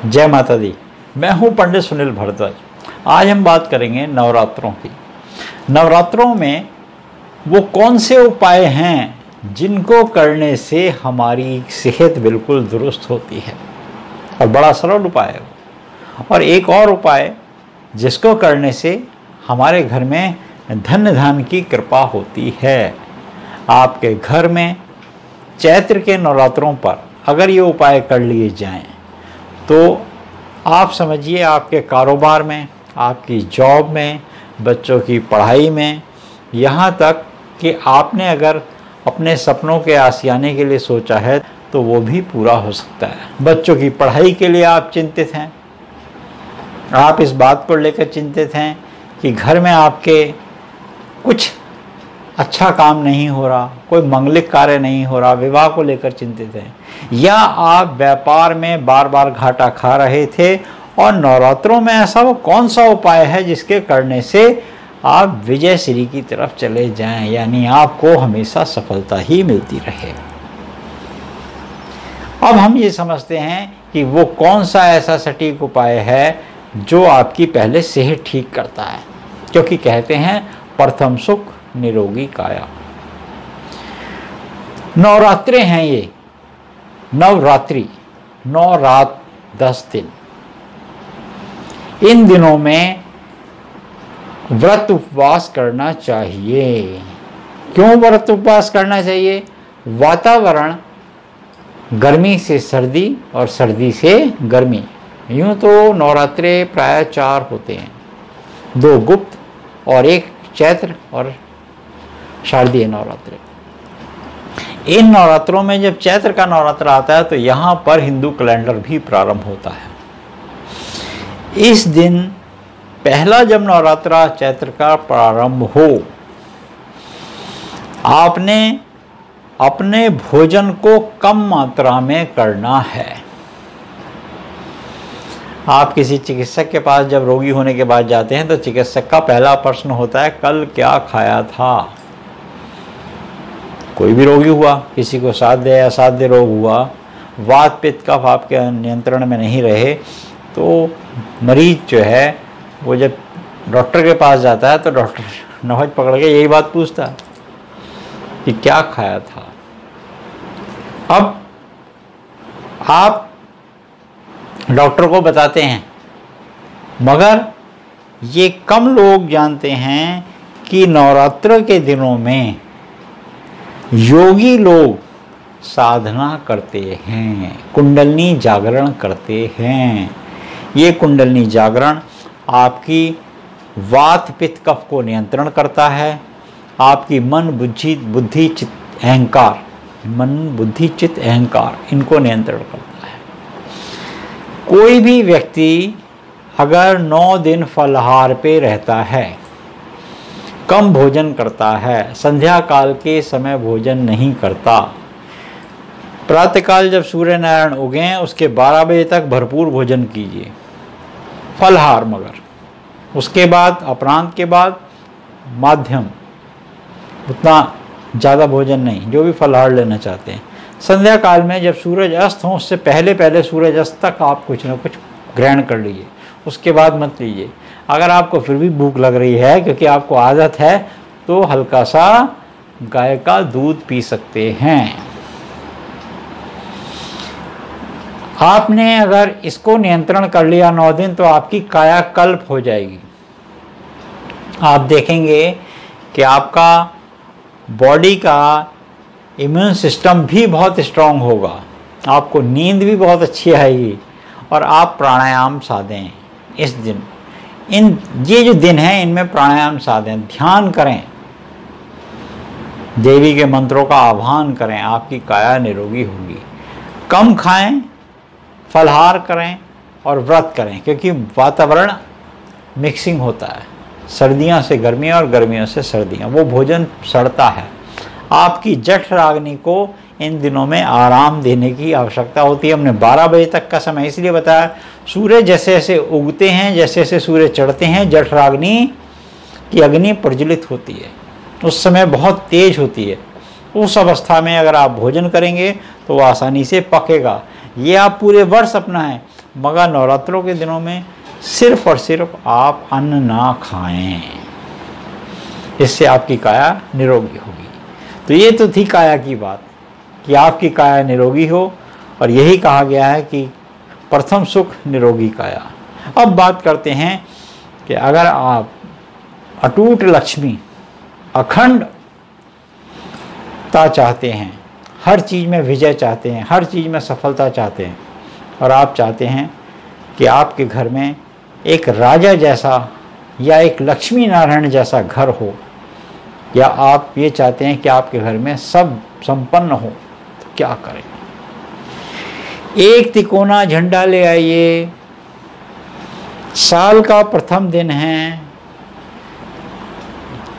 जय माता दी। मैं हूं पंडित सुनील भारद्वाज। आज हम बात करेंगे नवरात्रों की। नवरात्रों में वो कौन से उपाय हैं जिनको करने से हमारी सेहत बिल्कुल दुरुस्त होती है, और बड़ा सरल उपाय है। और एक और उपाय जिसको करने से हमारे घर में धन धान की कृपा होती है। आपके घर में चैत्र के नवरात्रों पर अगर ये उपाय कर लिए जाएं तो आप समझिए आपके कारोबार में, आपकी जॉब में, बच्चों की पढ़ाई में, यहाँ तक कि आपने अगर अपने सपनों के आशियाने के लिए सोचा है तो वो भी पूरा हो सकता है। बच्चों की पढ़ाई के लिए आप चिंतित हैं, आप इस बात को लेकर चिंतित हैं कि घर में आपके कुछ अच्छा काम नहीं हो रहा, कोई मंगलिक कार्य नहीं हो रहा, विवाह को लेकर चिंतित हैं, या आप व्यापार में बार बार घाटा खा रहे थे और नवरात्रों में ऐसा वो कौन सा उपाय है जिसके करने से आप विजय श्री की तरफ चले जाएं, यानी आपको हमेशा सफलता ही मिलती रहे। अब हम ये समझते हैं कि वो कौन सा ऐसा सटीक उपाय है जो आपकी पहले सेहत ठीक करता है, क्योंकि कहते हैं प्रथम सुख निरोगी काया। नवरात्रे हैं ये, नवरात्रि, 9 रात 10 दिन। इन दिनों में व्रत उपवास करना चाहिए। क्यों व्रत उपवास करना चाहिए? वातावरण गर्मी से सर्दी और सर्दी से गर्मी। यूं तो नवरात्रे प्राय 4 होते हैं, 2 गुप्त और 1 चैत्र और शारदीय नवरात्रे। इन नवरात्रों में जब चैत्र का नवरात्र आता है तो यहाँ पर हिंदू कैलेंडर भी प्रारंभ होता है। इस दिन पहला जब नवरात्रा चैत्र का प्रारंभ हो, आपने अपने भोजन को कम मात्रा में करना है। आप किसी चिकित्सक के पास जब रोगी होने के बाद जाते हैं तो चिकित्सक का पहला प्रश्न होता है, कल क्या खाया था? कोई भी रोगी हुआ, किसी को साध्य या असाध्य रोग हुआ, वात पित्त कफ आपके नियंत्रण में नहीं रहे, तो मरीज जो है वो जब डॉक्टर के पास जाता है तो डॉक्टर नौहज पकड़ के यही बात पूछता है कि क्या खाया था। अब आप डॉक्टर को बताते हैं, मगर ये कम लोग जानते हैं कि नवरात्र के दिनों में योगी लोग साधना करते हैं, कुंडलनी जागरण करते हैं। ये कुंडलनी जागरण आपकी वात पित्त कफ को नियंत्रण करता है, आपकी मन बुद्धि चित्त अहंकार, मन बुद्धि चित्त अहंकार इनको नियंत्रण करता है। कोई भी व्यक्ति अगर 9 दिन फलाहार पे रहता है, कम भोजन करता है, संध्या काल के समय भोजन नहीं करता, प्रातःकाल जब सूर्य नारायण उगें उसके 12 बजे तक भरपूर भोजन कीजिए, फलाहार, मगर उसके बाद अपरांत के बाद माध्यम, उतना ज़्यादा भोजन नहीं, जो भी फलाहार लेना चाहते हैं। संध्या काल में जब सूरज अस्त हो उससे पहले पहले सूरज अस्त तक आप कुछ ना कुछ ग्रहण कर लीजिए, उसके बाद मत लीजिए। अगर आपको फिर भी भूख लग रही है क्योंकि आपको आदत है तो हल्का सा गाय का दूध पी सकते हैं। आपने अगर इसको नियंत्रण कर लिया 9 दिन तो आपकी कायाकल्प हो जाएगी। आप देखेंगे कि आपका बॉडी का इम्यून सिस्टम भी बहुत स्ट्रांग होगा, आपको नींद भी बहुत अच्छी आएगी। और आप प्राणायाम साधें इस दिन, ये जो दिन है इनमें प्राणायाम साधें, ध्यान करें, देवी के मंत्रों का आह्वान करें, आपकी काया निरोगी होगी। कम खाएं, फलाहार करें और व्रत करें, क्योंकि वातावरण मिक्सिंग होता है, सर्दियां से गर्मियां और गर्मियों से सर्दियां, वो भोजन सड़ता है। आपकी जठराग्नि को इन दिनों में आराम देने की आवश्यकता होती है। हमने 12 बजे तक का समय इसलिए बताया, सूर्य जैसे जैसे उगते हैं, जैसे जैसे सूर्य चढ़ते हैं, जठराग्नि की अग्नि प्रज्वलित होती है, उस समय बहुत तेज होती है। उस अवस्था में अगर आप भोजन करेंगे तो वो आसानी से पकेगा। ये आप पूरे वर्ष अपनाएं, मगर नवरात्रों के दिनों में सिर्फ और सिर्फ आप अन्न ना खाएं, इससे आपकी काया निरोगी होगी। तो ये तो थी काया की बात कि आपकी काया निरोगी हो, और यही कहा गया है कि प्रथम सुख निरोगी काया। अब बात करते हैं कि अगर आप अटूट लक्ष्मी, अखंडता चाहते हैं, हर चीज़ में विजय चाहते हैं, हर चीज़ में सफलता चाहते हैं, और आप चाहते हैं कि आपके घर में एक राजा जैसा या एक लक्ष्मी नारायण जैसा घर हो, या आप ये चाहते हैं कि आपके घर में सब संपन्न हो, तो क्या करें? एक तिकोना झंडा ले आइए। साल का प्रथम दिन है,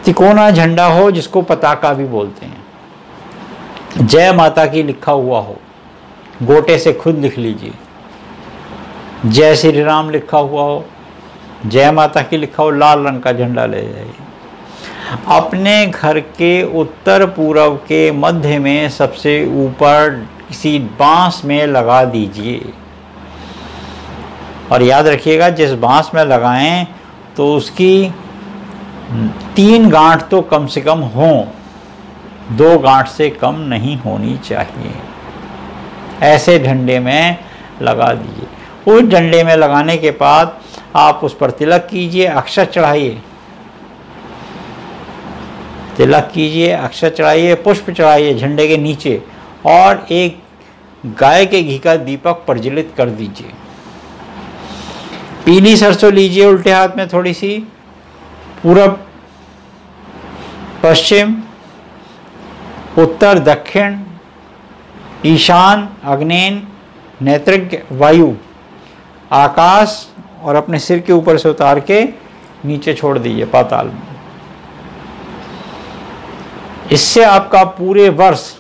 तिकोना झंडा हो जिसको पताका भी बोलते हैं, जय माता की लिखा हुआ हो, गोटे से खुद लिख लीजिए। जय श्री राम लिखा हुआ हो, जय माता की लिखा हो, लाल रंग का झंडा ले जाइए। अपने घर के उत्तर पूर्व के मध्य में सबसे ऊपर किसी बांस में लगा दीजिए, और याद रखिएगा जिस बांस में लगाएं तो उसकी 3 गांठ तो कम से कम हों, 2 गांठ से कम नहीं होनी चाहिए। ऐसे डंडे में लगा दीजिए। उस डंडे में लगाने के बाद आप उस पर तिलक कीजिए, अक्षत चढ़ाइए, तिलक कीजिए, अक्षत चढ़ाइए, पुष्प चढ़ाइए झंडे के नीचे, और एक गाय के घी का दीपक प्रज्वलित कर दीजिए। पीली सरसों लीजिए उल्टे हाथ में थोड़ी सी, पूरब, पश्चिम, उत्तर, दक्षिण, ईशान, आग्नेय, नैऋत्य, वायु, आकाश, और अपने सिर के ऊपर से उतार के नीचे छोड़ दीजिए पाताल में। इससे आपका पूरे वर्ष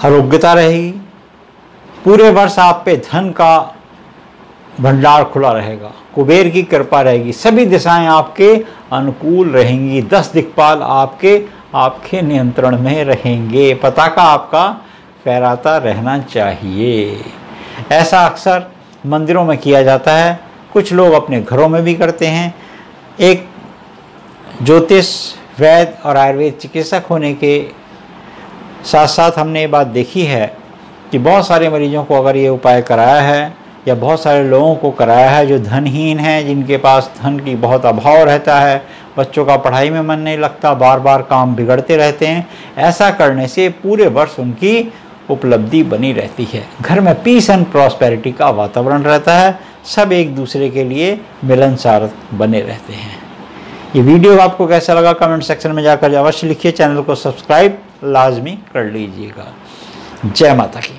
आरोग्यता रहेगी, पूरे वर्ष आप पे धन का भंडार खुला रहेगा, कुबेर की कृपा रहेगी, सभी दिशाएं आपके अनुकूल रहेंगी, 10 दिक्पाल आपके नियंत्रण में रहेंगे। पताका आपका फहराता रहना चाहिए। ऐसा अक्सर मंदिरों में किया जाता है, कुछ लोग अपने घरों में भी करते हैं। एक ज्योतिष, वैद्य और आयुर्वेद चिकित्सक होने के साथ साथ हमने ये बात देखी है कि बहुत सारे मरीजों को अगर ये उपाय कराया है, या बहुत सारे लोगों को कराया है जो धनहीन हैं, जिनके पास धन की बहुत अभाव रहता है, बच्चों का पढ़ाई में मन नहीं लगता, बार बार काम बिगड़ते रहते हैं, ऐसा करने से पूरे वर्ष उनकी उपलब्धि बनी रहती है। घर में पीस एंड प्रॉस्पेरिटी का वातावरण रहता है, सब एक दूसरे के लिए मिलनसार बने रहते हैं। ये वीडियो आपको कैसा लगा कमेंट सेक्शन में जाकर अवश्य लिखिए। चैनल को सब्सक्राइब लाजमी कर लीजिएगा। जय माता की।